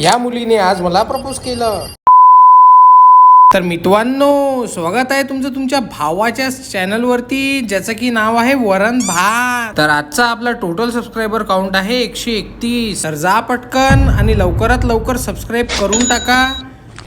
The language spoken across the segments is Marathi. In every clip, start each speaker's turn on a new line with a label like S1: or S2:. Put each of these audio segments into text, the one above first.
S1: या मुलीने आज मला प्रपोज केलं. तर मित्रांनो, स्वागत आहे तुमचं तुमच्या भावाच्या चॅनलवरती, ज्याचं की नाव आहे वरण भात. तर आजचा आपला टोटल सबस्क्रायबर काउंट आहे 131. तर जा पटकन आणि लवकरात लवकर सबस्क्राईब करून टाका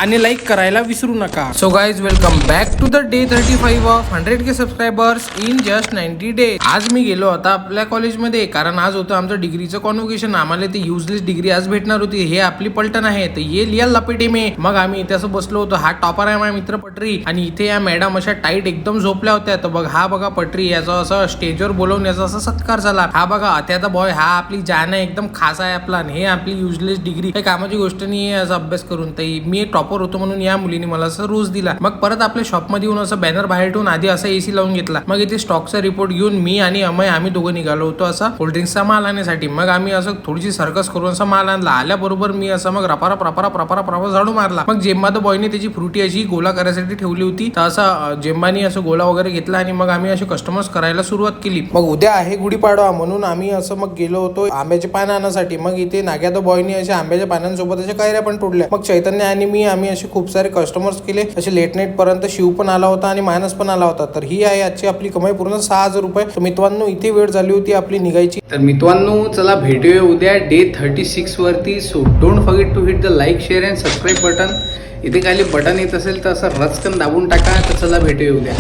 S1: आणि लाईक करायला विसरू नका. So guys, welcome back to the day 35 of 100K subscribers in just 90 days. आज मी गेलो होता आपल्या कॉलेजमध्ये, कारण आज होतं आमचं डिग्रीचं कॉन्व्होकेशन. आम्हाला ती युजलेस डिग्री आज भेटणार होती. हे आपली पलटण आहे, तर ये लिया लपेटे मे. मग आम्ही इथे असं बसलो होतो. हा टॉपर आहे माझा मित्र पटरी, आणि इथे या मॅडम अशा टाईट एकदम झोपल्या होत्या. तर बघ, हा बघा पटरी, याचा असं स्टेजवर बोलवून याचा असा सत्कार झाला. हा बघा अत्याचा बॉय, हा आपली जान आहे, एकदम खास आहे आपला. हे आपली युजलेस डिग्री काही कामाची गोष्ट नाही आहे असं अभ्यास करून. तर मी टॉपर होतो म्हणून या मुलीने मला असं रोज दिला. मग परत आपल्या शॉपमध्ये येऊन असं बॅनर बाहेर ठेवून आधी असा एसी लावून घेतला. मग इथे स्टॉकचा रिपोर्ट घेऊन मी आणि अमय आम्ही दोघं निघालो होतो असा कोल्ड्रिंक्सचा माल आणण्यासाठी. मग आम्ही असं थोडीशी सर्कस करून असा माल आणला. आल्याबरोबर मी असं मग रपारा झाडू मारला. मग जेम्बा द बॉयने त्याची फ्रुटी अशी गोला करायसाठी ठेवली होती. तर असं जेम्बानी असं गोला वगैरे घेतला आणि मग आम्ही असे कस्टमर्स करायला सुरुवात केली. मग उद्या आहे गुढीपाडवा म्हणून आम्ही असं मग गेलो होतो आंब्याचे पान आणण्यासाठी. मग इथे नाग्या द बॉयने अशा आंब्याच्या पानांसोबत अशा कैऱ्या पण तोडल्या. मग चैतन्य आणि आम्ही असे खूप सारे कस्टमर्स केले. असे लेट नाईट पर्यंत शिव पण आला होता आणि मानस पण आला होता. तर ही आहे आजची आपली कमाई, पूर्ण 6,000 रुपये. तर मित्रांनो, इथे वेळ झाली होती आपली निघायची. तर मित्रांनो, चला भेटूया उद्या डे 36 वरती. So don't forget to hit the like, share and subscribe button. इथे खाली बटन येत असेल तर असं रचकन दाबून टाका. तर चला भेटूया उद्या.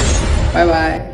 S1: Bye bye.